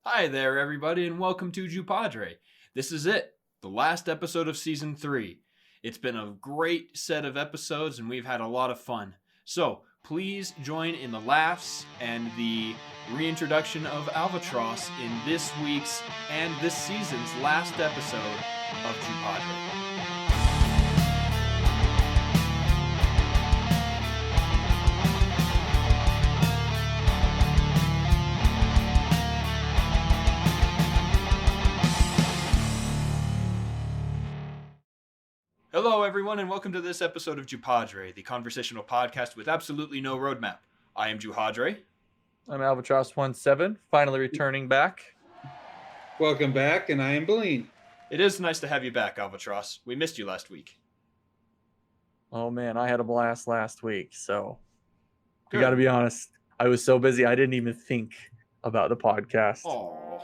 Hi there, everybody, and welcome to JUPodRe. This is it, the last episode of Season 3. It's been a great set of episodes, and we've had a lot of fun. So, please join in the laughs and the reintroduction of Alvatross in this week's and this season's last episode of JUPodRe. Hello, everyone, and welcome to this episode of JUPodRe, the conversational podcast with absolutely no roadmap. I am Juhadre. I'm Alvatross17, finally returning back. Welcome back, and I am Blaine. It is nice to have you back, Alvatross. We missed you last week. Oh man, I had a blast last week, so Good. I gotta be honest, I was so busy I didn't even think about the podcast. Aww.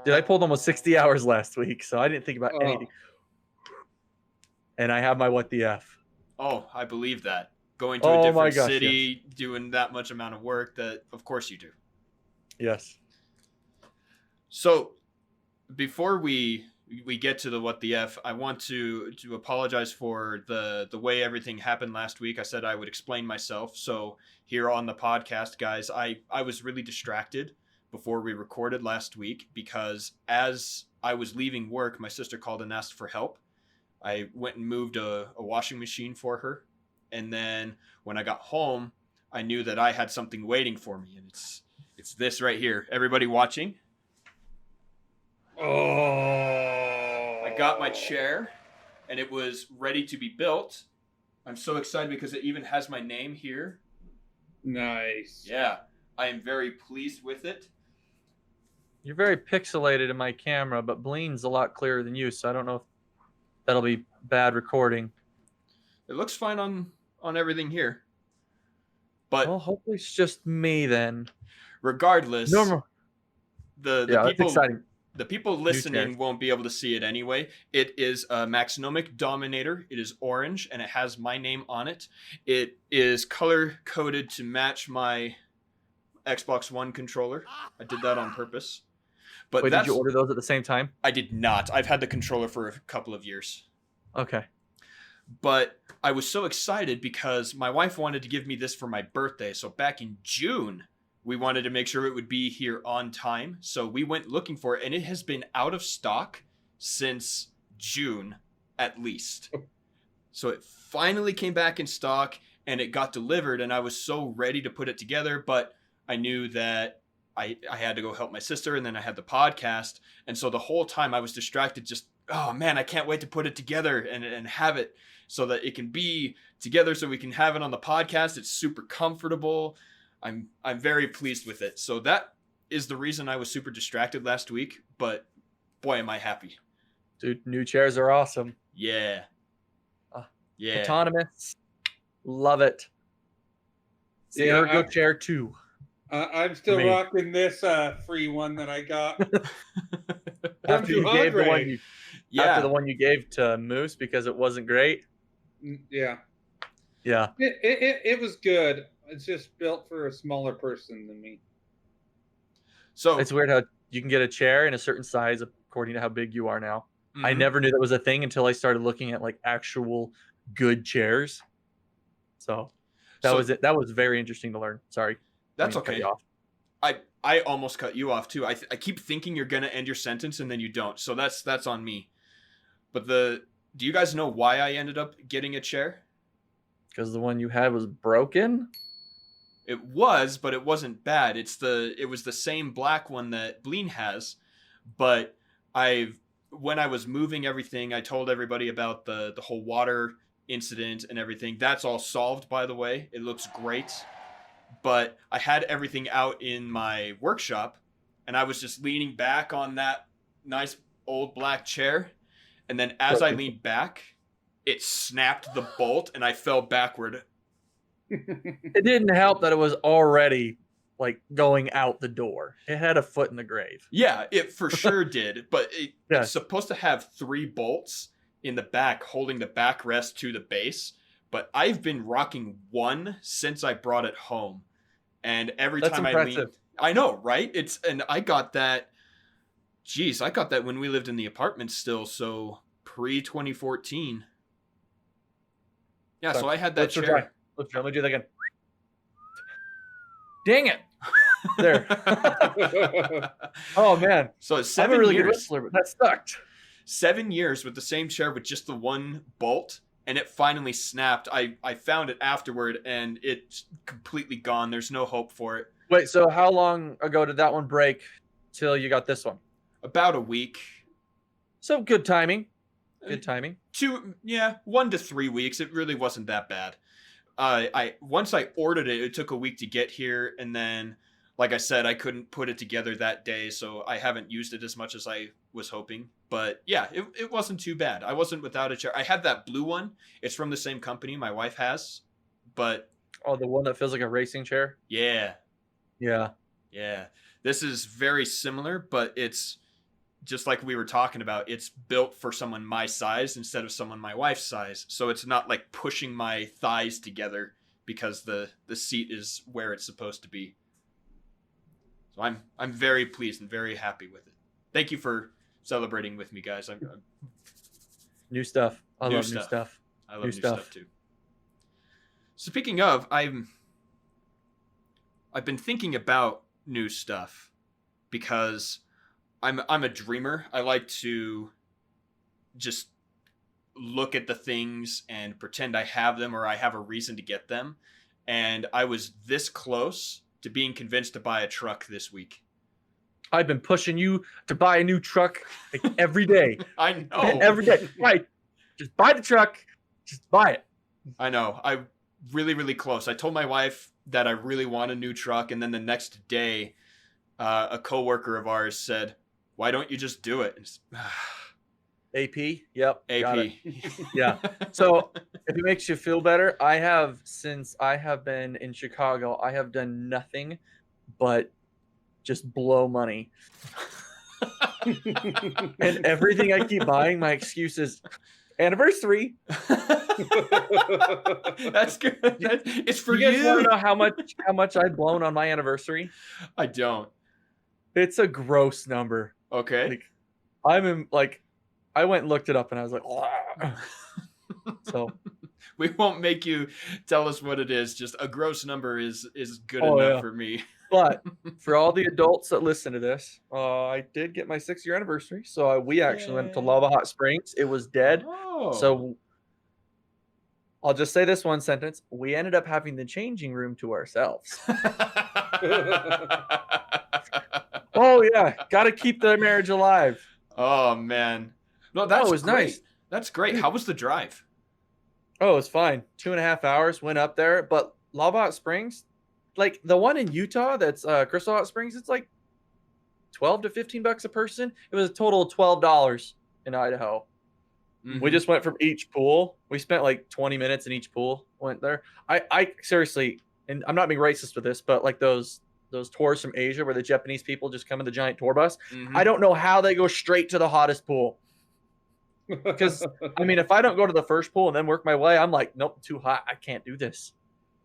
Dude, I pulled almost 60 hours last week, so I didn't think about anything. And I have my what the F. Oh, I believe that. Going to a different city, yes. Doing that much amount of work, that of course you do. Yes. So, before we get to the what the F, I want to apologize for the way everything happened last week. I said I would explain myself. So, here on the podcast, guys, I was really distracted before we recorded last week because as I was leaving work, my sister called and asked for help. I went and moved a washing machine for her. And then when I got home, I knew that I had something waiting for me. And it's this right here. Everybody watching? Oh. I got my chair and it was ready to be built. I'm so excited because it even has my name here. Nice. Yeah, I am very pleased with it. You're very pixelated in my camera, but Blaine's a lot clearer than you, so I don't know if that'll be bad recording. It looks fine on everything here. But well, hopefully it's just me then. Regardless, the people listening won't be able to see it anyway. It is a Maxinomic Dominator. It is orange and it has my name on it. It is color coded to match my Xbox One controller. I did that on purpose. But wait, did you order those at the same time? I did not. I've had the controller for a couple of years. Okay. But I was so excited because my wife wanted to give me this for my birthday. So back in June, we wanted to make sure it would be here on time. So we went looking for it, and it has been out of stock since June at least. So it finally came back in stock, and it got delivered, and I was so ready to put it together, but I knew that I had to go help my sister, and then I had the podcast. And so the whole time I was distracted, just, oh man, I can't wait to put it together and have it so that it can be together so we can have it on the podcast. It's super comfortable. I'm very pleased with it. So that is the reason I was super distracted last week, but boy, am I happy. Dude, new chairs are awesome. Yeah. Yeah. Autonomous. Love it. The Ergo Chair 2. I'm still rocking this free one that I got. After you gave the one after the one you gave to Moose because it wasn't great. Yeah. Yeah. It was good. It's just built for a smaller person than me. So it's weird how you can get a chair in a certain size according to how big you are now. Mm-hmm. I never knew that was a thing until I started looking at like actual good chairs. So that was it. That was very interesting to learn. Sorry. That's okay. I almost cut you off too. I keep thinking you're gonna end your sentence and then you don't. So that's on me. But do you guys know why I ended up getting a chair? Because the one you had was broken? It was, but it wasn't bad. It was the same black one that Blaine has, but when I was moving everything, I told everybody about the whole water incident and everything. That's all solved, by the way. It looks great. But I had everything out in my workshop, and I was just leaning back on that nice old black chair. And then as I leaned back, it snapped the bolt, and I fell backward. It didn't help that it was already, like, going out the door. It had a foot in the grave. Yeah, it for sure did. But it's supposed to have 3 bolts in the back holding the backrest to the base. But I've been rocking one since I brought it home. And every time I know, right? And I got that. Geez, I got that when we lived in the apartment still, so pre 2014. Yeah, so I had that chair. Let me do that again. Dang it! There. Oh man. So it's I'm 7 a really years. good whistler, but that sucked. 7 years with the same chair with just the one bolt, and it finally snapped. I found it afterward, and it's completely gone. There's no hope for it. Wait, so how long ago did that one break till you got this one? About a week. So good timing. Good timing. 1 to 3 weeks. It really wasn't that bad. Once I ordered it, it took a week to get here, and then, like I said, I couldn't put it together that day, so I haven't used it as much as I was hoping. But yeah, it wasn't too bad. I wasn't without a chair. I had that blue one. It's from the same company my wife has, but the one that feels like a racing chair. Yeah. Yeah. This is very similar, but it's just like we were talking about. It's built for someone my size instead of someone my wife's size, so it's not like pushing my thighs together because the seat is where it's supposed to be. So I'm very pleased and very happy with it. Thank you for celebrating with me, guys. New stuff. I love new stuff. I love new stuff too. Speaking of, I've been thinking about new stuff because I'm a dreamer. I like to just look at the things and pretend I have them or I have a reason to get them. And I was this close to being convinced to buy a truck this week. I've been pushing you to buy a new truck like every day. I know. Every day. Right. Just buy the truck. Just buy it. I know. I'm really, really close. I told my wife that I really want a new truck. And then the next day, a coworker of ours said, "Why don't you just do it?" AP? Yep. AP. Yeah. So if it makes you feel better, since I have been in Chicago, I have done nothing but just blow money. And everything I keep buying, my excuse is anniversary. That's good. It's for you. You guys want to know how much I've blown on my anniversary? I don't. It's a gross number. Okay. I went and looked it up, and I was like, "Wow." So we won't make you tell us what it is. Just a gross number is good enough for me. But for all the adults that listen to this, I did get my 6-year anniversary. So we actually went to Lava Hot Springs. It was dead. Oh. So I'll just say this one sentence. We ended up having the changing room to ourselves. Oh, yeah. Got to keep the marriage alive. Oh, man. No, that was great. Nice. That's great. How was the drive? Oh, it was fine. 2.5 hours. Went up there. But Lava Hot Springs, like the one in Utah that's Crystal Hot Springs, it's like $12 to $15 a person. It was a total of $12 in Idaho. Mm-hmm. We just went from each pool. We spent like 20 minutes in each pool. Went there. I seriously, and I'm not being racist with this, but like those tours from Asia where the Japanese people just come in the giant tour bus. Mm-hmm. I don't know how they go straight to the hottest pool. Because, I mean, if I don't go to the first pool and then work my way, I'm like, nope, too hot. I can't do this.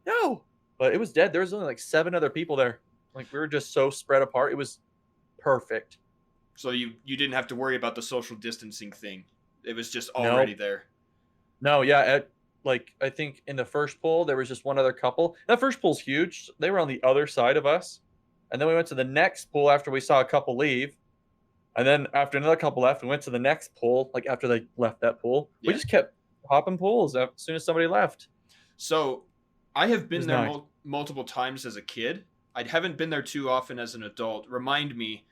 No. But it was dead. There was only like 7 other people there. Like, we were just so spread apart. It was perfect. So you didn't have to worry about the social distancing thing. It was just already there. No, yeah. I think in the first pool, there was just one other couple. That first pool's huge. They were on the other side of us. And then we went to the next pool after we saw a couple leave. And then after another couple left, we went to the next pool, like after they left that pool. Yeah. We just kept hopping pools as soon as somebody left. So I have been there multiple times as a kid. I haven't been there too often as an adult. Remind me,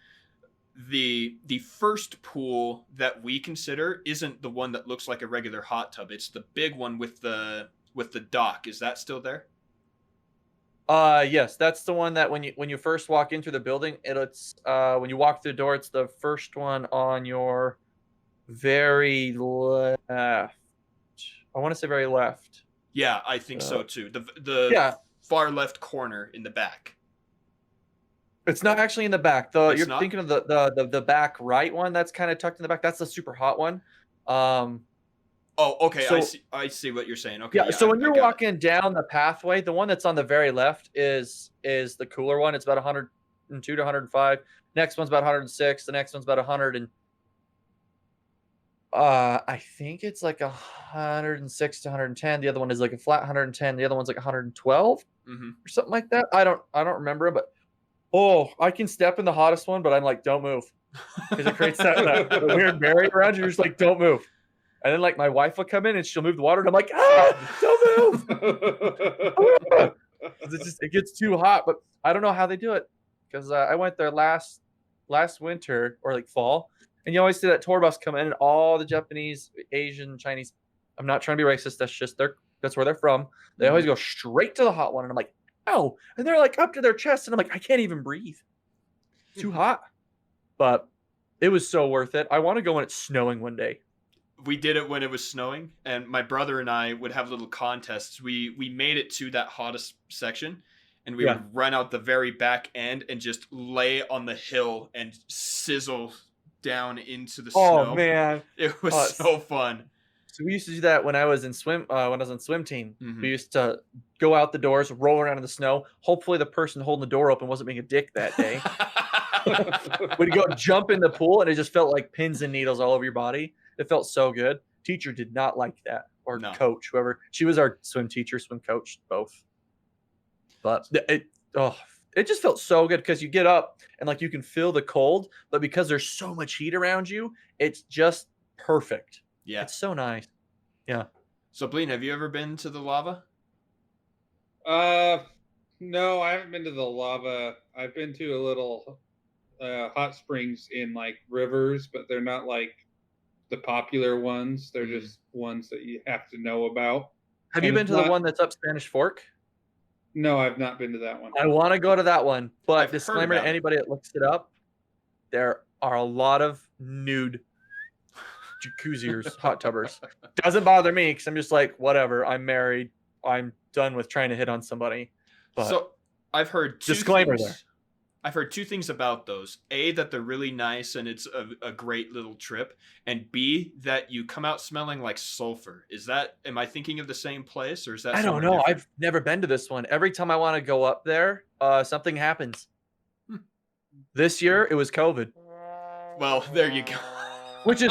the first pool that we consider isn't the one that looks like a regular hot tub. It's the big one with the dock. Is that still there? Yes, that's the one that when you first walk into the building, it's when you walk through the door, it's the first one on your very left. I want to say very left. Yeah, I think so too. The far left corner in the back. It's not actually in the back. You're thinking of the back right one that's kind of tucked in the back. That's the super hot one. Oh, okay. So, I see what you're saying. Okay. Yeah. So when you're walking down the pathway, the one that's on the very left is the cooler one. It's about 102 to 105. Next one's about 106. The next one's about 100 and I think it's like 106 to 110. The other one is like a flat 110. The other one's like 112 or something like that. I don't remember, but I can step in the hottest one, but I'm like, don't move, because it creates that weird barrier around you. You're just like, don't move. And then like my wife will come in and she'll move the water, and I'm like, don't move. It gets too hot, but I don't know how they do it, because I went there last winter or like fall. And you always see that tour bus come in, and all the Japanese, Asian, Chinese. I'm not trying to be racist. That's just that's where they're from. They always go straight to the hot one, and I'm like, ow! And they're like up to their chest, and I'm like, I can't even breathe. It's too hot. But it was so worth it. I want to go when it's snowing one day. We did it when it was snowing, and my brother and I would have little contests. We made it to that hottest section, and we would run out the very back end and just lay on the hill and sizzle down into the snow. Oh man, it was so fun. So we used to do that when I was in swim team. We used to go out the doors, roll around in the snow. Hopefully the person holding the door open wasn't being a dick that day. We'd go jump in the pool, and it just felt like pins and needles all over your body. It felt so good. Teacher did not like that, or coach, whoever. She was our swim teacher, swim coach, both. But it just felt so good, because you get up and like you can feel the cold, but because there's so much heat around you, it's just perfect. Yeah, it's so nice. Yeah. So, Bleen, have you ever been to the lava? No, I haven't been to the lava. I've been to a little hot springs in like rivers, but they're not like the popular ones. They're just ones that you have to know about. Have you been to the one that's up Spanish Fork? No, I've not been to that one. I want to go to that one, but disclaimer to anybody that looks it up, there are a lot of nude jacuzziers, hot tubbers. Doesn't bother me, because I'm just like, whatever. I'm married. I'm done with trying to hit on somebody. But so I've heard disclaimer there. I've heard two things about those. A, that they're really nice and it's a great little trip. And B, that you come out smelling like sulfur. Am I thinking of the same place, or is that? I don't know. Different? I've never been to this one. Every time I want to go up there, something happens. This year, it was COVID. Well, there you go. Which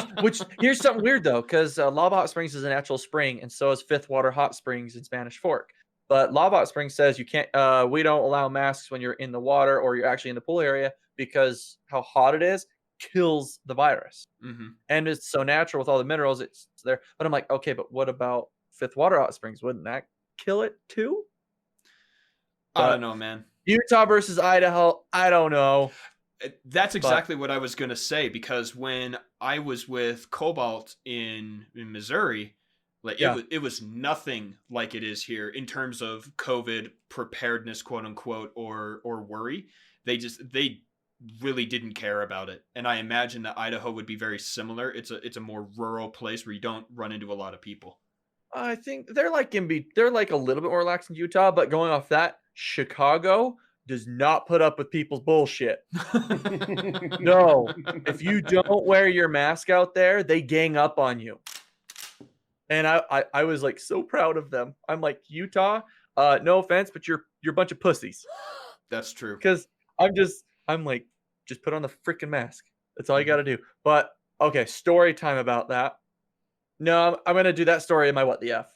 here's something weird though, because Lava Hot Springs is a natural spring, and so is Fifth Water Hot Springs in Spanish Fork. But Lava Hot Springs says you can't. We don't allow masks when you're in the water or you're actually in the pool area, because how hot it is kills the virus. And it's so natural with all the minerals. It's there. But I'm like, okay, but what about Fifth Water Hot Springs? Wouldn't that kill it too? I don't know, man. Utah versus Idaho. I don't know. That's exactly what I was going to say, because when I was with Cobalt in Missouri, like it was nothing like it is here in terms of COVID preparedness, quote unquote, or worry. They really didn't care about it. And I imagine that Idaho would be very similar. It's a more rural place where you don't run into a lot of people. I think they're like they're like a little bit more relaxed in Utah, but going off that, Chicago does not put up with people's bullshit. No. If you don't wear your mask out there, they gang up on you. And I was like so proud of them. I'm like, Utah, no offense, but you're a bunch of pussies. That's true. Because I'm like, just put on the freaking mask. That's all you got to do. But okay, story time about that. No, I'm going to do that story in my What the F,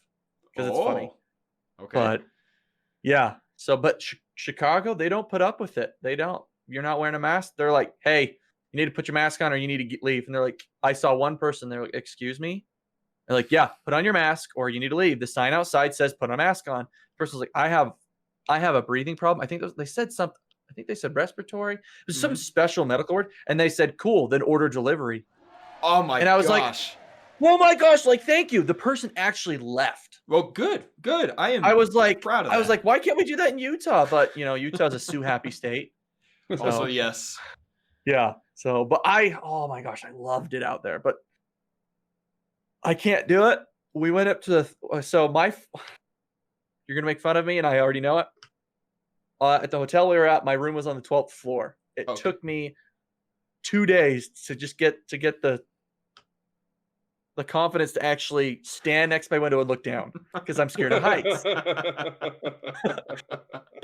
because it's funny. Okay. But yeah. So, but Chicago, they don't put up with it. They don't. You're not wearing a mask. They're like, hey, you need to put your mask on or you need to leave. And they're like, I saw one person. They're like, excuse me? They're like, yeah, put on your mask or you need to leave. The sign outside says put on a mask on. The person's like, I have a breathing problem. I think they said something. I think they said respiratory. It was some special medical word. And they said, cool, then order delivery. Oh my gosh. And I was like, oh my gosh, like, thank you. The person actually left. Well, good. I was like proud of that. I was like, why can't we do that in Utah? But Utah's a sue happy state. So, also, yes. Yeah. So, but oh my gosh, I loved it out there. But I can't do it. We went up to you're gonna make fun of me, and I already know it. At the hotel we were at, my room was on the 12th floor. It took me 2 days to just get the the confidence to actually stand next to my window and look down because I'm scared of heights.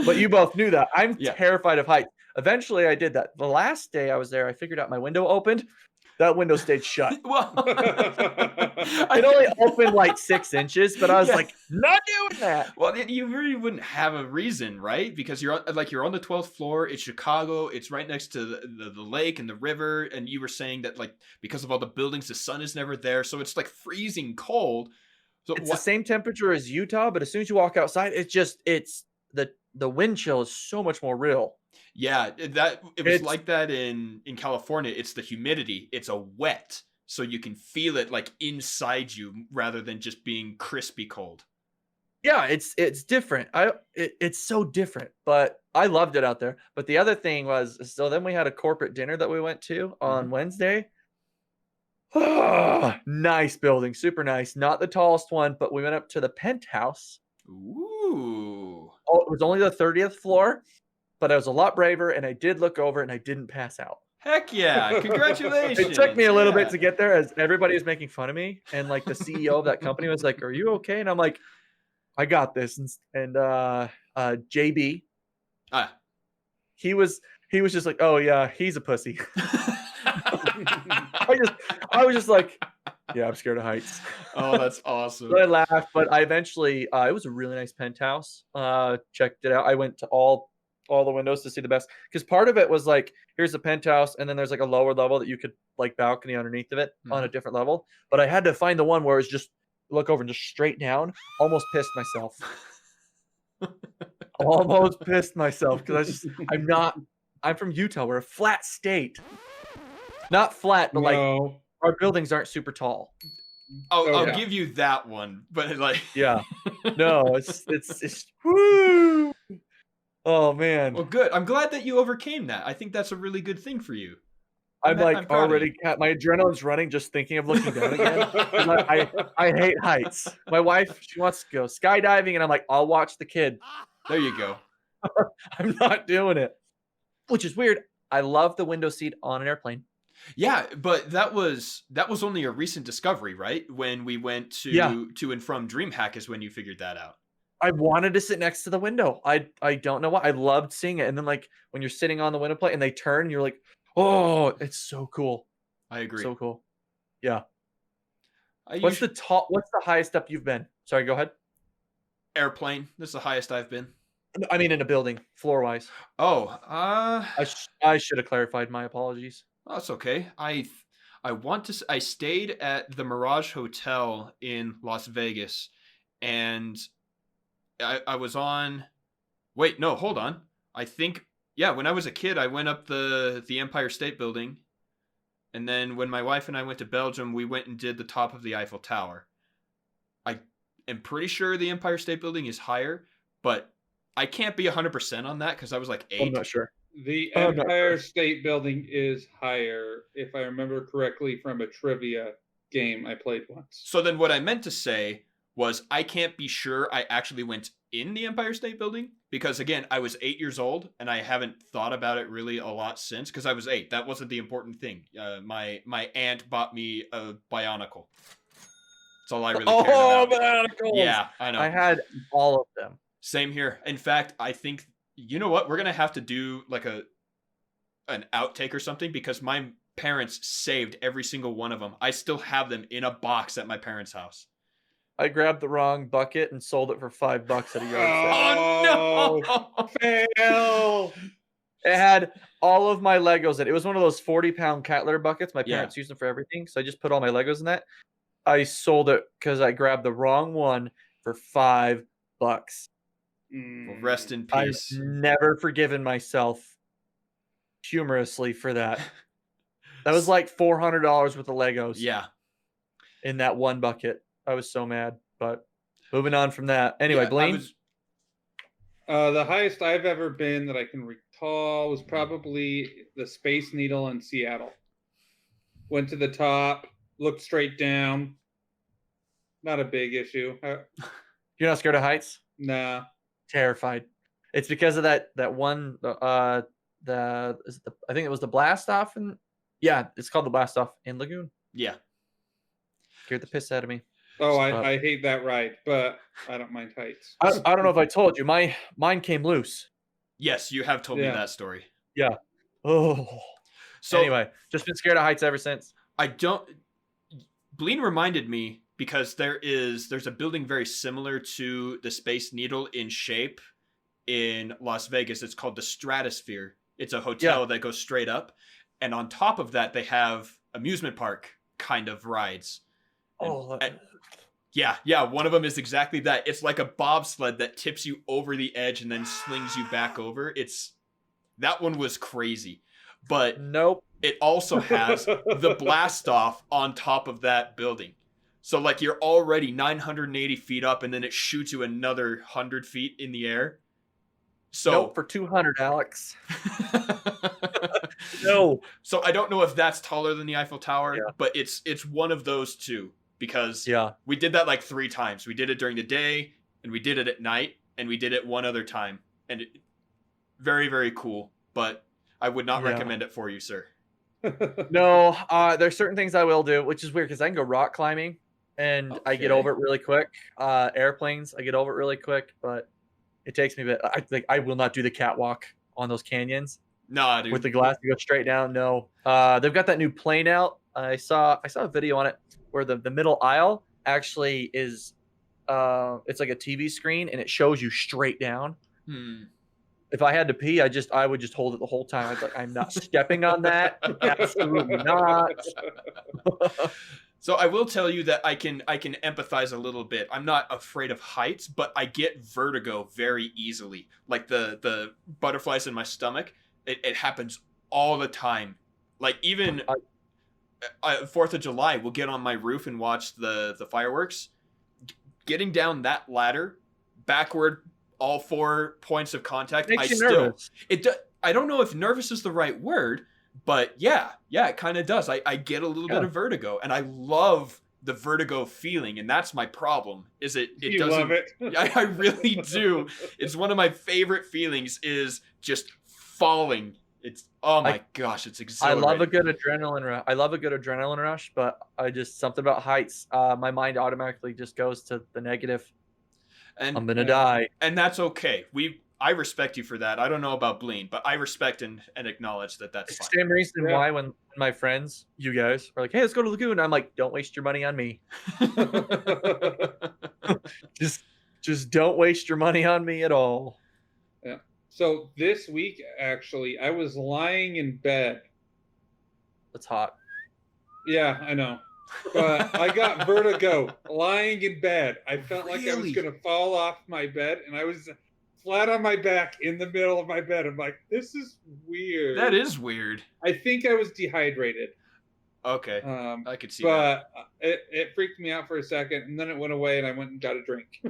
But you both knew that. I'm terrified of heights. Eventually, I did that. The last day I was there, I figured out my window opened. That window stayed shut. Well, it only opened like 6 inches, but I was like, not doing that. Well, you really wouldn't have a reason, right? Because you're on the 12th floor. It's Chicago. It's right next to the lake and the river. And you were saying that like because of all the buildings, the sun is never there, so it's like freezing cold. So it's the same temperature as Utah, but as soon as you walk outside, it's the wind chill is so much more real. Yeah, it was like that in California. It's the humidity. It's a wet, so you can feel it like inside you rather than just being crispy cold. Yeah, it's different. It's so different, but I loved it out there. But the other thing was, so then we had a corporate dinner that we went to on Wednesday. Oh, nice building, super nice. Not the tallest one, but we went up to the penthouse. Ooh. Oh, it was only the 30th floor. But I was a lot braver, and I did look over, and I didn't pass out. Heck yeah! Congratulations! It took me a little bit to get there, as everybody was making fun of me, and like the CEO of that company was like, "Are you okay?" And I'm like, "I got this." And JB, he was just like, "Oh yeah, he's a pussy." I was just like, "Yeah, I'm scared of heights." Oh, that's awesome. So I laughed, but I eventually, it was a really nice penthouse. Checked it out. I went to all the windows to see the best, because part of it was like, here's the penthouse, and then there's like a lower level that you could like balcony underneath of it on a different level. But I had to find the one where it's just look over and just straight down. Almost pissed myself. Almost pissed myself because I'm from Utah. We're a flat state. Not flat, but like our buildings aren't super tall. I'll give you that one, but like no, it's woo. Oh man. Well, good. I'm glad that you overcame that. I think that's a really good thing for you. I'm already my adrenaline's running just thinking of looking down again. I hate heights. My wife, she wants to go skydiving, and I'm like, I'll watch the kid. There you go. I'm not doing it. Which is weird. I love the window seat on an airplane. Yeah, but that was only a recent discovery, right? When we went to and from DreamHack is when you figured that out. I wanted to sit next to the window. I don't know why. I loved seeing it. And then like when you're sitting on the window plate and they turn, you're like, oh, it's so cool. I agree. So cool. Yeah. What's the highest up you've been? Sorry, go ahead. Airplane. This is the highest I've been. I mean in a building, floor wise. Oh, I should have clarified. My apologies. Oh, that's okay. I stayed at the Mirage Hotel in Las Vegas, and I was on. Wait, no, hold on. I think when I was a kid, I went up the Empire State Building, and then when my wife and I went to Belgium, we went and did the top of the Eiffel Tower. I am pretty sure the Empire State Building is higher, but I can't be 100% on that because I was like 8. I'm not sure. The Empire State Building is higher, if I remember correctly from a trivia game I played once. So then what I meant to say was I can't be sure I actually went in the Empire State Building because, again, I was 8 years old and I haven't thought about it really a lot since because I was 8. That wasn't the important thing. My aunt bought me a Bionicle. That's all I really cared about. Bionicles! Yeah, I know. I had all of them. Same here. In fact, I think, you know what? We're going to have to do like an outtake or something because my parents saved every single one of them. I still have them in a box at my parents' house. I grabbed the wrong bucket and sold it for $5 at a yard sale. Oh no! Fail! It had all of my Legos in it. It was one of those 40-pound cat litter buckets. My parents used them for everything, so I just put all my Legos in that. I sold it because I grabbed the wrong one for $5. Well, rest in peace. I've never forgiven myself humorously for that. That was like $400 worth of Legos. Yeah. In that one bucket. I was so mad, but moving on from that. Anyway, Blaine? The highest I've ever been that I can recall was probably the Space Needle in Seattle. Went to the top, looked straight down. Not a big issue. You're not scared of heights? Nah. Terrified. It's because of that one, I think it was the blast off. Yeah, it's called the blast off in Lagoon. Yeah. Scared the piss out of me. Oh, I hate that ride, but I don't mind heights. I don't know if I told you. Mine came loose. Yes, you have told me that story. Yeah. Oh. So anyway, just been scared of heights ever since. Bleen reminded me because there's a building very similar to the Space Needle in shape in Las Vegas. It's called the Stratosphere. It's a hotel that goes straight up. And on top of that, they have amusement park kind of rides. Yeah. One of them is exactly that. It's like a bobsled that tips you over the edge and then slings you back over. That one was crazy. But nope. It also has the blast off on top of that building. So like you're already 980 feet up and then it shoots you another 100 feet in the air. So nope, for 200, Alex. No. So I don't know if that's taller than the Eiffel Tower, but it's one of those two because we did that like 3 times. We did it during the day and we did it at night and we did it one other time. And very, very cool. But I would not recommend it for you, sir. No, there's certain things I will do, which is weird because I can go rock climbing and I get over it really quick. Airplanes, I get over it really quick, but it takes me a bit. I will not do the catwalk on those canyons. No, dude. With the glass to go straight down. No. They've got that new plane out. I saw a video on it where the middle aisle actually is it's like a TV screen and it shows you straight down. If I had to pee, I would just hold it the whole time. I'd be like, I'm not stepping on that. Absolutely not. So I will tell you that I can empathize a little bit. I'm not afraid of heights, but I get vertigo very easily. Like the butterflies in my stomach, it happens all the time. Like even 4th of July, we'll get on my roof and watch the fireworks. Getting down that ladder, backward, all 4 points of contact, nervous. I don't know if nervous is the right word, but yeah, it kind of does. I get a little bit of vertigo, and I love the vertigo feeling, and that's my problem. Is it doesn't love it? I really do. It's one of my favorite feelings is just falling. It's my gosh, it's exhilarating. I love a good adrenaline rush. But something about heights. My mind automatically just goes to the negative. And I'm gonna die, and that's okay. I respect you for that. I don't know about Bleen, but I respect and acknowledge that's fine. Same reason why when my friends, you guys, are like, "Hey, let's go to Lagoon," I'm like, "Don't waste your money on me." just don't waste your money on me at all. Yeah. So this week, actually, I was lying in bed. It's hot. Yeah, I know. But I got vertigo lying in bed. I felt like I was going to fall off my bed, and I was flat on my back in the middle of my bed. I'm like, this is weird. That is weird. I think I was dehydrated. Okay. I could see that. But it freaked me out for a second, and then it went away, and I went and got a drink.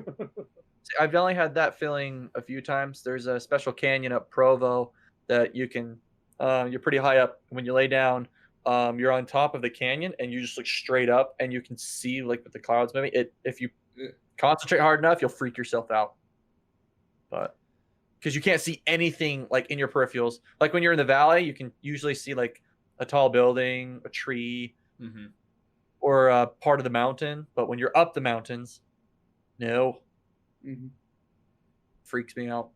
I've only had that feeling a few times. There's a special canyon up Provo that you can, you're pretty high up. When you lay down, you're on top of the canyon and you just look straight up and you can see like with the clouds moving. If you concentrate hard enough, you'll freak yourself out. But because you can't see anything like in your peripherals. Like when you're in the valley, you can usually see like a tall building, a tree, or a part of the mountain. But when you're up the mountains, no. Freaks me out.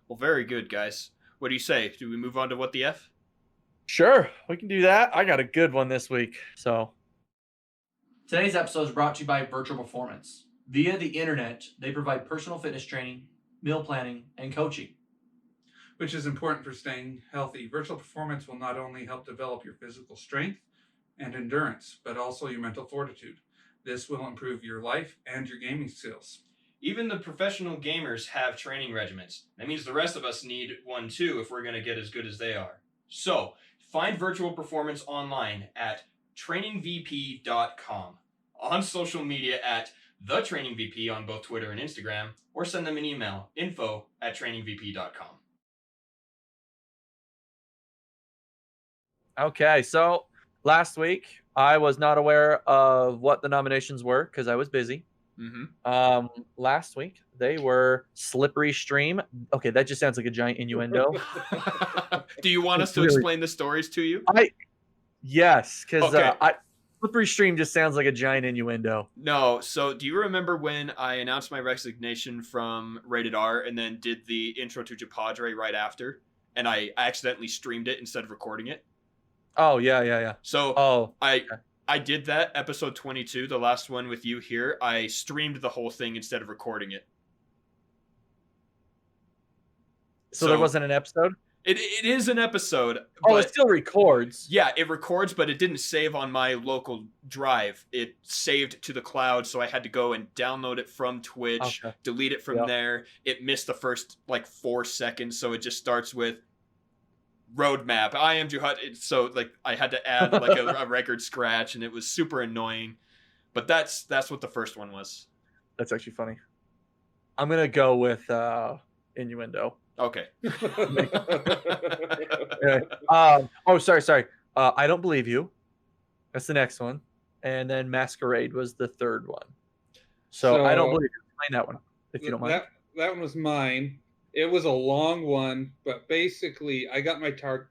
Well, very good, guys. What do you say? Do we move on to what the F? Sure, we can do that. I got a good one this week. So today's episode is brought to you by Virtual Performance. Via the internet, they provide personal fitness training, meal planning, and coaching. Which is important for staying healthy. Virtual Performance will not only help develop your physical strength and endurance, but also your mental fortitude. This will improve your life and your gaming skills. Even the professional gamers have training regimens. That means the rest of us need one too if we're going to get as good as they are. So, find Virtual Performance online at trainingvp.com, on social media at TheTrainingVP on both Twitter and Instagram, or send them an email, info@trainingvp.com. Okay, so last week I was not aware of what the nominations were because I was busy. Last week they were Slippery Stream. Okay, that just sounds like a giant innuendo. Do you want us to explain the stories to you? Yes, because Slippery stream just sounds like a giant innuendo. No. So do you remember when I announced my resignation from Rated R and then did the intro to JUPodRe right after? And I accidentally streamed it instead of recording it. Oh, yeah. So I did that, episode 22, the last one with you here. I streamed the whole thing instead of recording it. So there wasn't an episode? It is an episode. Oh, it still records. Yeah, it records, but it didn't save on my local drive. It saved to the cloud, so I had to go and download it from Twitch, delete it from there. It missed the first, 4 seconds, so it just starts with roadmap. I am Juhadre. So, I had to add, a record scratch, and it was super annoying. But that's what the first one was. That's actually funny. I'm going to go with innuendo. Okay. Sorry. I don't believe you. That's the next one. And then masquerade was the third one. So I don't believe you. Explain that one, if you don't mind. That one was mine. It was a long one, but basically I got my car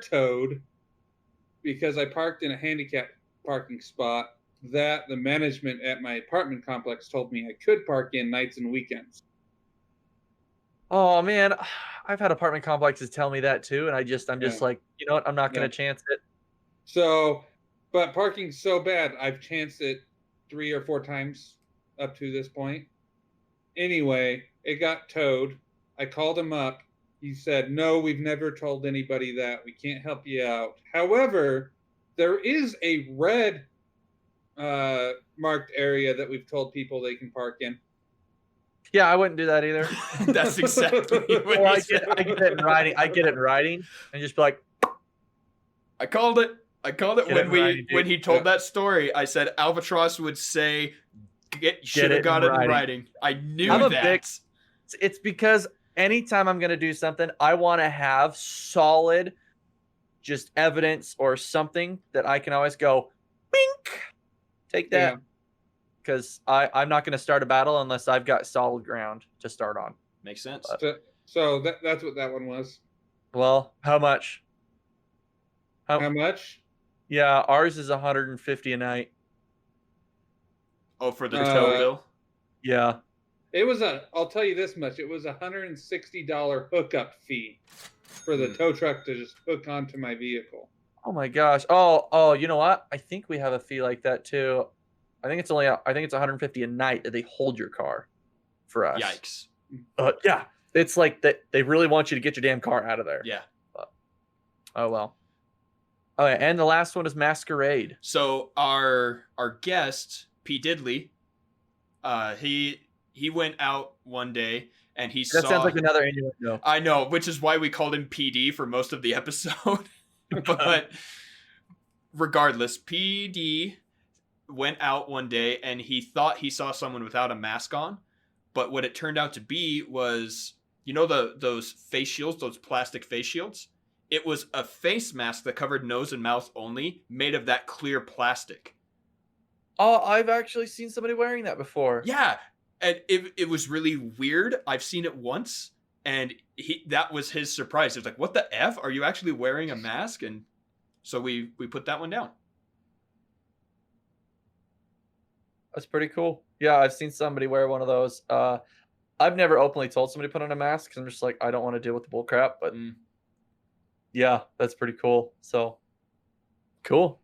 towed because I parked in a handicapped parking spot that the management at my apartment complex told me I could park in nights and weekends. Oh man, I've had apartment complexes tell me that too, and I'm just like, you know what? I'm not going to chance it. So, but parking's so bad, I've chanced it 3 or 4 times up to this point. Anyway, it got towed. I called him up. He said, "No, we've never told anybody that. We can't help you out. However, there is a red marked area that we've told people they can park in." Yeah, I wouldn't do that either. That's exactly what I get it in writing. I get it in writing and just be like, I called it when he told that story. I said Alvatross would say, should have got it in writing. I knew that. It's because anytime I'm going to do something, I want to have solid just evidence or something that I can always go, bink, take that. Because I'm not going to start a battle unless I've got solid ground to start on. Makes sense. So that's what that one was. Well, how much? How much? Yeah, ours is $150 a night. Oh, for the tow bill? Yeah. It was I'll tell you this much. It was $160 hookup fee for the tow truck to just hook onto my vehicle. Oh my gosh. Oh, you know what? I think we have a fee like that too. I think it's $150 a night that they hold your car for us. Yikes. Yeah. It's like that they really want you to get your damn car out of there. Yeah. Oh well. Oh yeah, and the last one is masquerade. So our guest, P. Diddley, he went out one day and he saw. That sounds like another innuendo. I know, which is why we called him PD for most of the episode. But regardless, PD went out one day and he thought he saw someone without a mask on, but what it turned out to be was, those face shields, those plastic face shields. It was a face mask that covered nose and mouth only, made of that clear plastic. Oh, I've actually seen somebody wearing that before. Yeah, and it was really weird. I've seen it once, and that was his surprise. He was like, "What the F? Are you actually wearing a mask?" And so we put that one down. That's pretty cool. Yeah, I've seen somebody wear one of those. I've never openly told somebody to put on a mask because I'm just like, I don't want to deal with the bull crap. But yeah, that's pretty cool. So cool.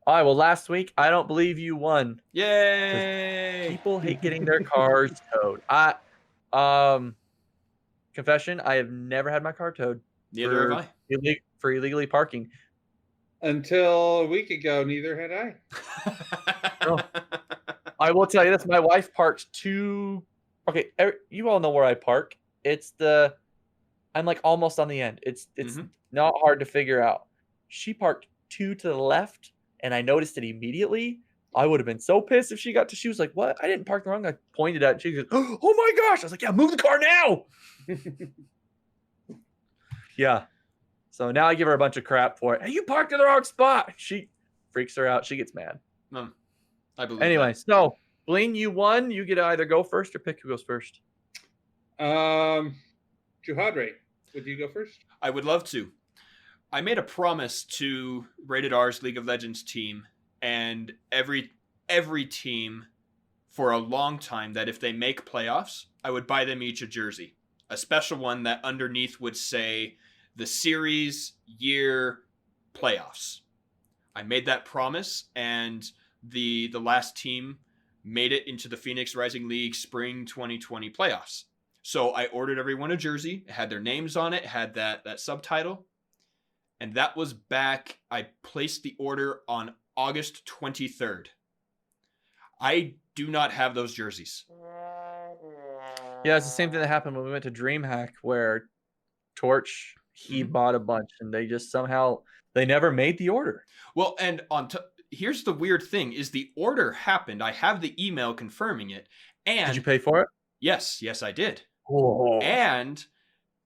All right. Well, last week, I don't believe you won. Yay! People hate getting their cars towed. Confession, I have never had my car towed. Neither have I. For illegally parking. Until a week ago, neither had I. Oh. I will tell you this. My wife parks okay, you all know where I park. I'm like almost on the end. It's not hard to figure out. She parked 2 to the left, and I noticed it immediately. I would have been so pissed if she was like, "What? I didn't park the wrong." I pointed at it. She goes, "Oh my gosh!" I was like, "Yeah, move the car now." Yeah. So now I give her a bunch of crap for it. Hey, you parked in the wrong spot. She freaks her out. She gets mad. I believe. Anyway, so Blaine, you won. You get to either go first or pick who goes first. Juhadre, would you go first? I would love to. I made a promise to Rated R's League of Legends team and every team for a long time that if they make playoffs, I would buy them each a jersey. A special one that underneath would say the series, year, playoffs. I made that promise, and the last team made it into the Phoenix Rising League Spring 2020 playoffs. So I ordered everyone a jersey. It had their names on it, had that subtitle. And that was back, I placed the order on August 23rd. I do not have those jerseys. Yeah, it's the same thing that happened when we went to DreamHack, where Torch, he bought a bunch, and they just somehow, they never made the order. Well, and here's the weird thing, is the order happened. I have the email confirming it. And did you pay for it? Yes, I did. Whoa. And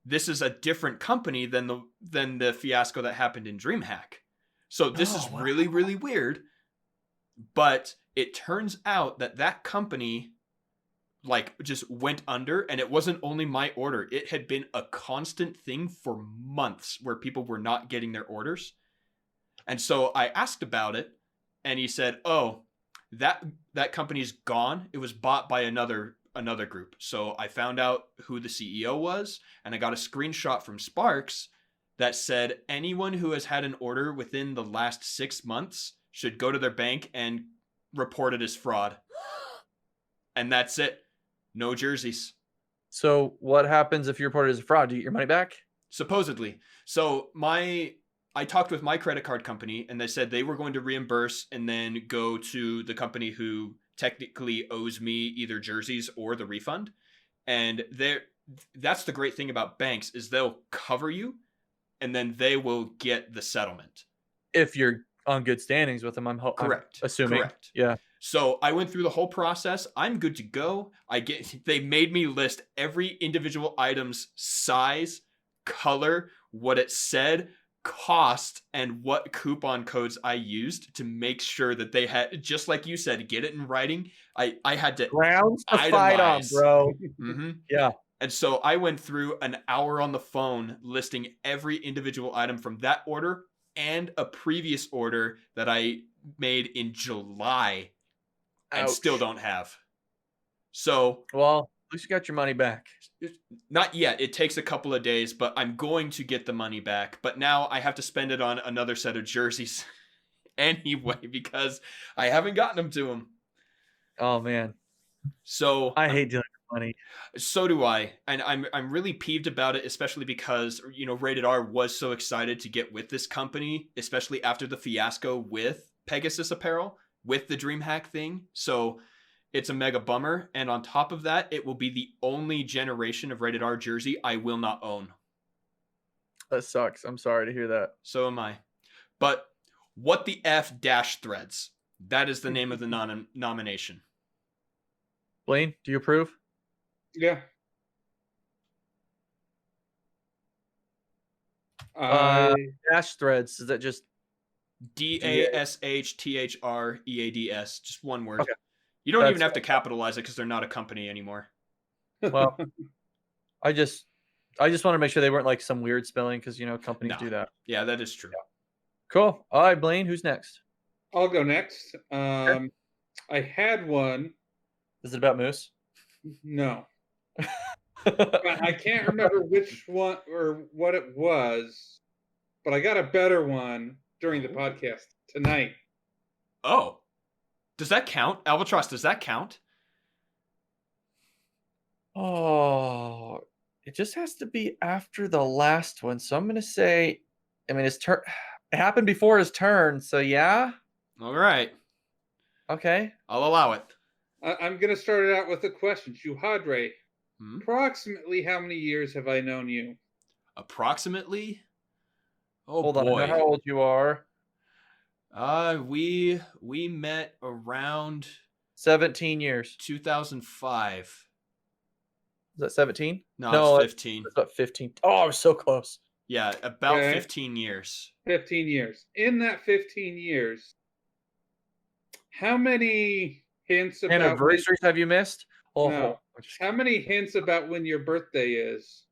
this is a different company than the fiasco that happened in DreamHack. So this is really, really weird. But it turns out that company just went under, and it wasn't only my order. It had been a constant thing for months where people were not getting their orders. And so I asked about it, and he said, "Oh, that company's gone. It was bought by another group." So I found out who the CEO was, and I got a screenshot from Sparks that said anyone who has had an order within the last 6 months should go to their bank and report it as fraud. And that's it. No jerseys. So what happens if you report it as a fraud? Do you get your money back? Supposedly. So I talked with my credit card company, and they said they were going to reimburse and then go to the company who technically owes me either jerseys or the refund. And that's the great thing about banks, is they'll cover you and then they will get the settlement. If you're on good standings with them, correct. I'm assuming. Correct. Yeah. So I went through the whole process. I'm good to go. They made me list every individual item's size, color, what it said, cost, and what coupon codes I used to make sure that they had, just like you said, get it in writing. I had to grounds to fight on, bro. Mm-hmm. Yeah. And so I went through an hour on the phone listing every individual item from that order and a previous order that I made in July and still don't have. So, well, at least you got your money back. Not yet. It takes a couple of days, but I'm going to get the money back. But now I have to spend it on another set of jerseys anyway, because I haven't gotten them to him. Oh man. So I hate dealing with money. So do I. And I'm really peeved about it, especially because, Rated R was so excited to get with this company, especially after the fiasco with Pegasus Apparel, with the DreamHack thing. So it's a mega bummer. And on top of that, it will be the only generation of Rated R jersey I will not own. That sucks. I'm sorry to hear that. So am I. But what the F dash threads? That is the name of the nomination. Blaine, do you approve? Yeah. Dash threads, is that just DASHTHREADS? Just one word. Okay. You don't even have to capitalize it because they're not a company anymore. Well, I just want to make sure they weren't like some weird spelling, because companies do that. Yeah, that is true. Yeah. Cool. All right, Blaine, who's next? I'll go next. Sure. I had one. Is it about Moose? No. I can't remember which one or what it was, but I got a better one during the podcast tonight. Oh. Does that count? Alvatross, does that count? Oh, it just has to be after the last one. So I'm going to say, his turn. It happened before his turn. So yeah. All right. Okay. I'll allow it. I'm going to start it out with a question. Juhadre, approximately how many years have I known you? Approximately? Oh, hold boy. on. I know how old you are. We met around 17 years. 2005. Is that 17? No, it's 15. It's about 15. Oh, I was so close. Yeah, about 15 years. 15 years. In that 15 years, how many hints about anniversaries have you missed? Oh, no. How many hints about when your birthday is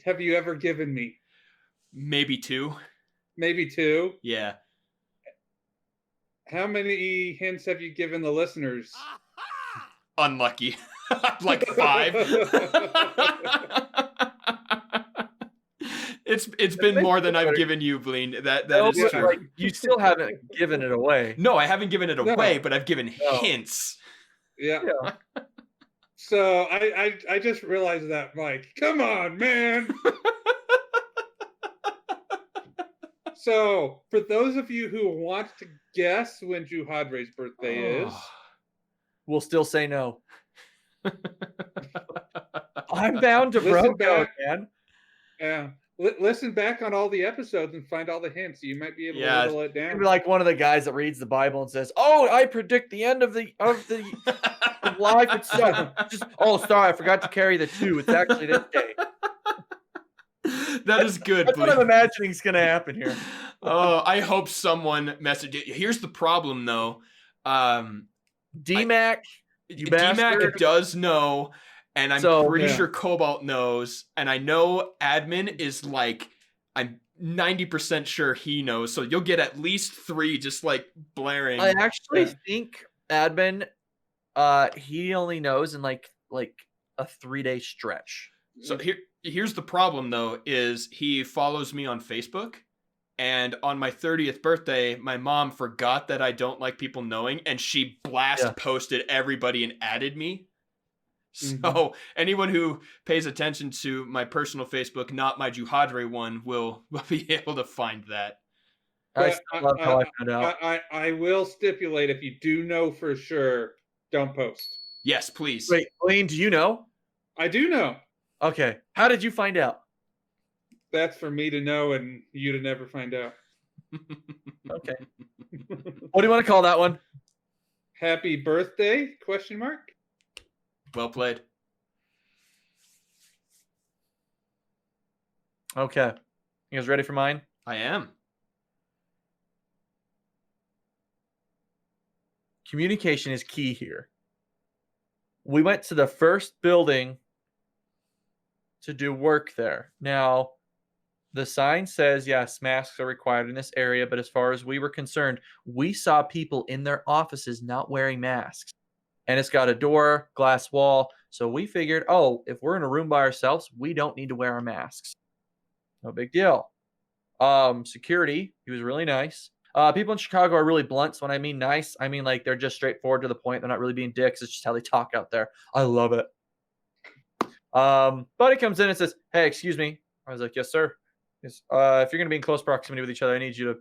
have you ever given me? Maybe 2. Maybe 2. Yeah. How many hints have you given the listeners? Unlucky. Like 5. It's been more than I've given you, Bleen. That is true. Like, you still haven't given it away. No, I haven't given it away, but I've given hints. Yeah. So I just realized that, Mike. Come on, man. So for those of you who want to guess when Juhadre's birthday is, we'll still say no. I'm bound to bro code, man. Yeah. Listen back on all the episodes and find all the hints. You might be able to whittle it down. Be like one of the guys that reads the Bible and says, "Oh, I predict the end of the life itself." Just, sorry, I forgot to carry the 2. It's actually this day. That is good. That's what I'm imagining is going to happen here. Oh, I hope someone messaged it. Here's the problem, though. DMAC does know, and I'm pretty sure Cobalt knows, and I know Admin is like, I'm 90% sure he knows, so you'll get at least 3 just like blaring. I actually think Admin, he only knows in like a 3-day stretch. So here's the problem, though, is he follows me on Facebook, and on my 30th birthday, my mom forgot that I don't like people knowing, and she posted everybody and added me. So anyone who pays attention to my personal Facebook, not my Juhadre one, will be able to find that. I love how I found out. I will stipulate, if you do know for sure, don't post. Yes, please. Wait, Blaine, do you know? I do know. Okay. How did you find out? That's for me to know and you to never find out. Okay. What do you want to call that one? Happy birthday? ? Well played. Okay. You guys ready for mine? I am. Communication is key here. We went to the first building to do work there. Now, the sign says, yes, masks are required in this area, but as far as we were concerned, we saw people in their offices not wearing masks. And it's got a door, glass wall, so we figured, if we're in a room by ourselves, we don't need to wear our masks. No big deal. Security, he was really nice. People in Chicago are really blunt, so when I mean nice, I mean like they're just straightforward to the point. They're not really being dicks. It's just how they talk out there. I love it. Buddy comes in and says, "Hey, excuse me." I was like, "Yes, sir." If you're going to be in close proximity with each other, I need you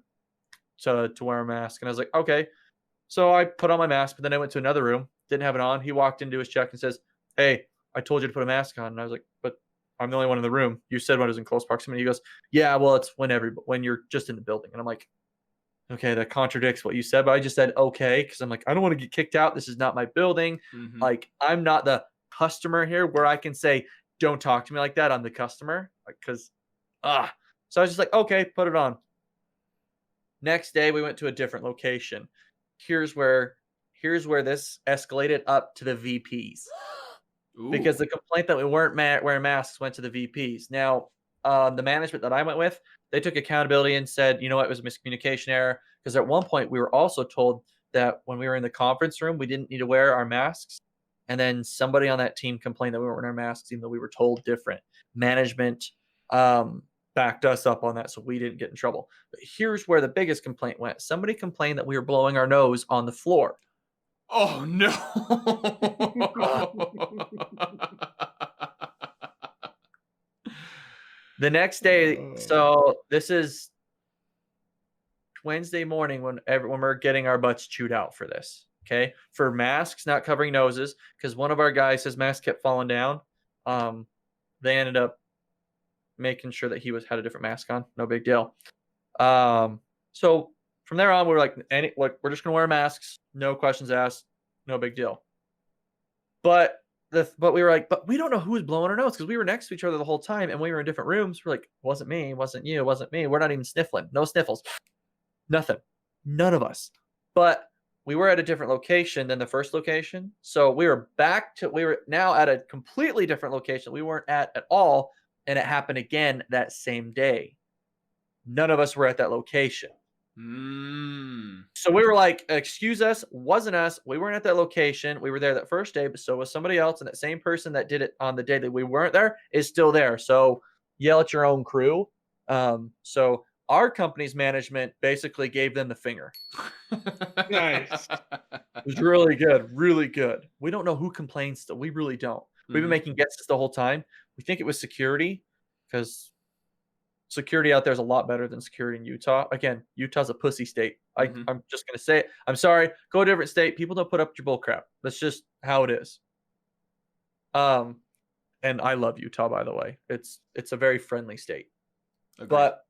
to wear a mask. And I was like, "Okay." So I put on my mask, but then I went to another room, didn't have it on. He walked into his check and says, "Hey, I told you to put a mask on." And I was like, "But I'm the only one in the room. You said when I was in close proximity." He goes, "Yeah, well, it's when you're just in the building." And I'm like, "Okay, that contradicts what you said." But I just said, "Okay," because I'm like, I don't want to get kicked out. This is not my building. Like, I'm not the customer here where I can say, "Don't talk to me like that." I'm the customer. So I was just like, "Okay, put it on." Next day, we went to a different location. Here's where this escalated up to the VPs. Ooh. Because the complaint that we weren't wearing masks went to the VPs. Now, the management that I went with, they took accountability and said, "You know what, it was a miscommunication error." Because at one point, we were also told that when we were in the conference room, we didn't need to wear our masks. And then somebody on that team complained that we weren't wearing our masks, even though we were told different. Management backed us up on that, so we didn't get in trouble. But here's where the biggest complaint went. Somebody complained that we were blowing our nose on the floor. Oh, no. The next day, so this is Wednesday morning when we're getting our butts chewed out for this. Okay, for masks not covering noses, because one of our guys, his mask kept falling down. They ended up making sure that he had a different mask on. No big deal. So from there on, we were like, we're just gonna wear masks, no questions asked, no big deal. But we were like, but we don't know who was blowing our nose, because we were next to each other the whole time and we were in different rooms. We're like, wasn't me, wasn't you, wasn't me. We're not even sniffling. No sniffles. Nothing. None of us. But we were at a different location than the first location. So we were now at a completely different location we weren't at all. And it happened again that same day. None of us were at that location. Mm. So we were like, excuse us, wasn't us. We weren't at that location. We were there that first day, but so was somebody else. And that same person that did it on the day that we weren't there is still there. So yell at your own crew. So our company's management basically gave them the finger. Nice. It was really good. Really good. We don't know who complains still. We really don't. We've been making guesses the whole time. We think it was security because security out there is a lot better than security in Utah. Again, Utah's a pussy state. I'm just going to say it. I'm sorry. Go to a different state. People don't put up with your bull crap. That's just how it is. And I love Utah, by the way. It's a very friendly state. Agreed. But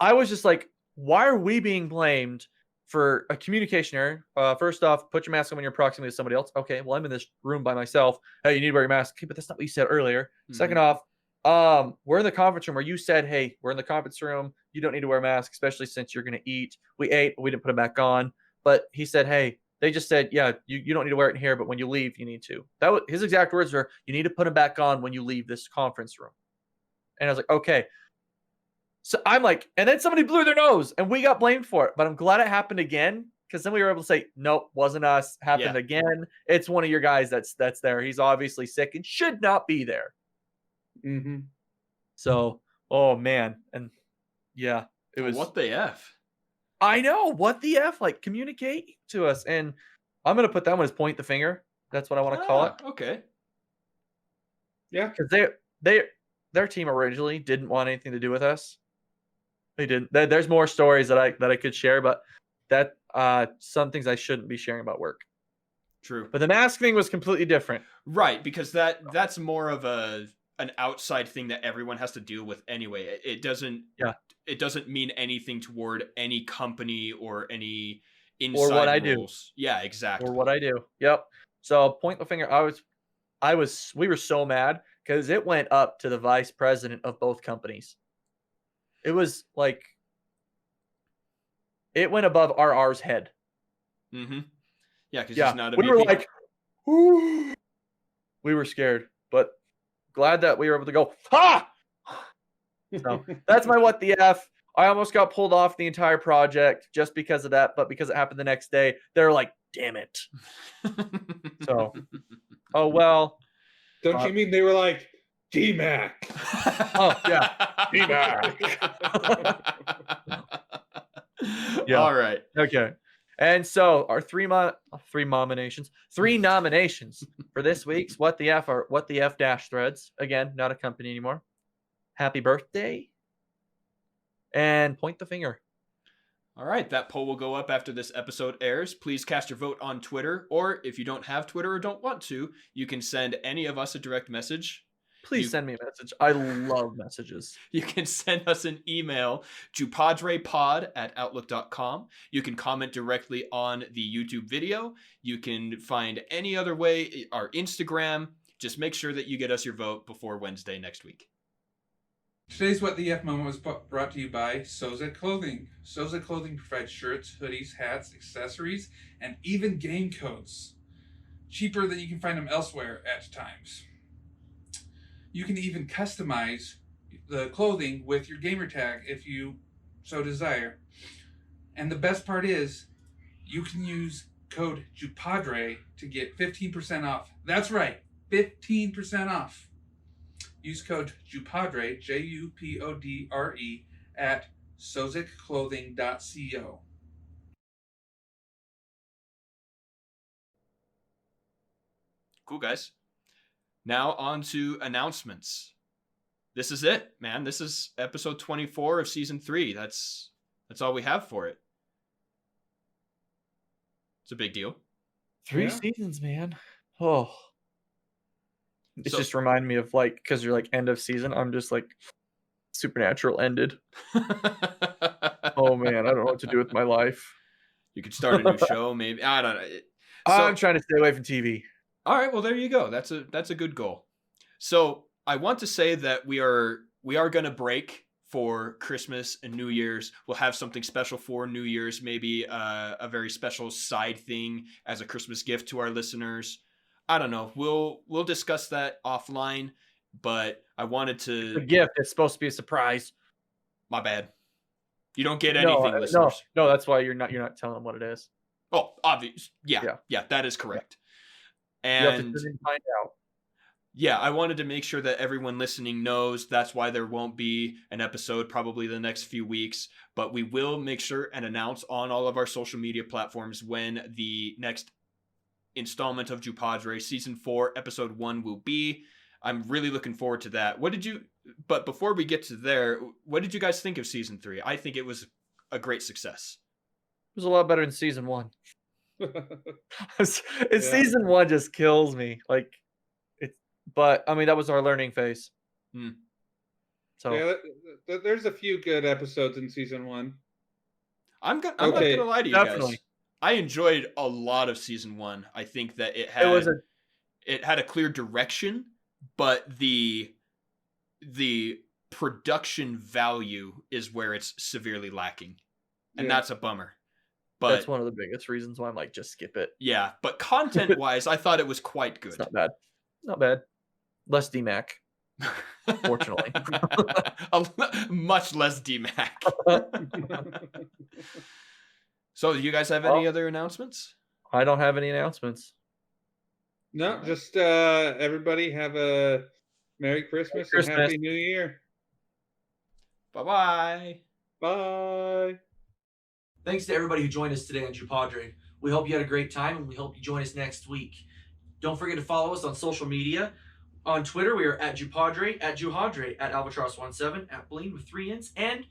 I was just like, why are we being blamed for a communication error? First off, put your mask on when you're proximate to somebody else. Okay, well, I'm in this room by myself. Hey, you need to wear your mask. Okay, but that's not what you said earlier. Second off, we're in the conference room where you said, hey, we're in the conference room. You don't need to wear a mask, especially since you're going to eat. We ate, but we didn't put it back on. But he said, hey, they just said, yeah, you don't need to wear it in here, but when you leave, you need to. That was his exact words were, you need to put them back on when you leave this conference room. And I was like, okay. So I'm like, and then somebody blew their nose and we got blamed for it. But I'm glad it happened again because then we were able to say, nope, wasn't us. Happened again. It's one of your guys that's there. He's obviously sick and should not be there. Mm-hmm. So, oh man, and yeah, it was. What the F? I know, what the F? Like, communicate to us, and I'm gonna put that one as point the finger. That's what I want to call it. Okay. Yeah, because their team originally didn't want anything to do with us. They didn't. There's more stories that I could share, but that some things I shouldn't be sharing about work. True. But the mask thing was completely different. Right, because that's more of an outside thing that everyone has to deal with anyway. It doesn't mean anything toward any company or any inside or what rules. I do. Yeah, exactly. Or what I do. Yep. So point the finger. We were so mad because it went up to the vice president of both companies. It was like it went above RR's head. Mm-hmm. Yeah, because he's not a we VP. were like, ooh. We were scared, but glad that we were able to go, ha! So that's my what the F. I almost got pulled off the entire project just because of that, but because it happened the next day, they're like, damn it. So, oh well. Don't you mean they were like, D-Mac? Oh, yeah. D-Mac. Yeah. All right. Okay. And so our three nominations for this week's What the F are What the F dash threads. Again, not a company anymore. Happy birthday. And point the finger. All right. That poll will go up after this episode airs. Please cast your vote on Twitter, or if you don't have Twitter or don't want to, you can send any of us a direct message. Please send me a message. I love messages. You can send us an email, JUPodRePod@outlook.com. You can comment directly on the YouTube video. You can find any other way, our Instagram. Just make sure that you get us your vote before Wednesday next week. Today's What the F moment was brought to you by Soesic Clothing. Soesic Clothing provides shirts, hoodies, hats, accessories, and even game codes. Cheaper than you can find them elsewhere at times. You can even customize the clothing with your gamer tag if you so desire. And the best part is, you can use code JUPodRe to get 15% off. That's right, 15% off. Use code JUPodRe, JUPodRe, at soesicclothing.co. Cool, guys. Now on to announcements. This is it, man. This is episode 24 of season 3. That's all we have for it. It's a big deal. 3 seasons, man. Oh. It's just reminding me of like, because you're like end of season, I'm just like Supernatural ended. Oh man, I don't know what to do with my life. You could start a new show, maybe. I don't know. I'm trying to stay away from TV. All right, well there you go. That's a good goal. So I want to say that we are gonna break for Christmas and New Year's. We'll have something special for New Year's, maybe a very special side thing as a Christmas gift to our listeners. I don't know. We'll discuss that offline, but I wanted to. A gift. It's supposed to be a surprise. My bad. You don't get anything, listeners. No, that's why you're not telling them what it is. Oh, obvious. Yeah, that is correct. Yeah. And you have to tune in to find out. Yeah, I wanted to make sure that everyone listening knows that's why there won't be an episode probably the next few weeks, but we will make sure and announce on all of our social media platforms when the next installment of JUPodRe Season 4, Episode 1 will be. I'm really looking forward to that. But before we get to there, what did you guys think of Season 3? I think it was a great success. It was a lot better than Season 1. Season 1 just kills me. But I mean, that was our learning phase. So yeah, there's a few good episodes in Season 1. I'm not gonna lie to you guys. I enjoyed a lot of Season 1. I think that it had a clear direction, but the production value is where it's severely lacking, and that's a bummer. But that's one of the biggest reasons why I'm like, just skip it. Yeah, but content-wise, I thought it was quite good. It's not bad. Not bad. Less DMAC, fortunately. Much less DMAC. So, do you guys have any other announcements? I don't have any announcements. No, just everybody have a Merry Christmas and Happy New Year. Bye-bye. Bye. Thanks to everybody who joined us today on JUPodRe. We hope you had a great time, and we hope you join us next week. Don't forget to follow us on social media. On Twitter, we are at JUPodRe, at Juhadre, at Alvatross17, at Bleen with 3 N's, and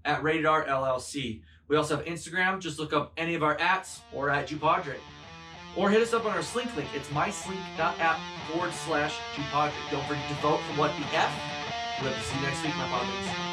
at Rated R LLC. We also have Instagram. Just look up any of our ats or at JUPodRe. Or hit us up on our Slink link. It's myslink.app/JUPodRe. Don't forget to vote for what the F. We'll have to see you next week, my podlings.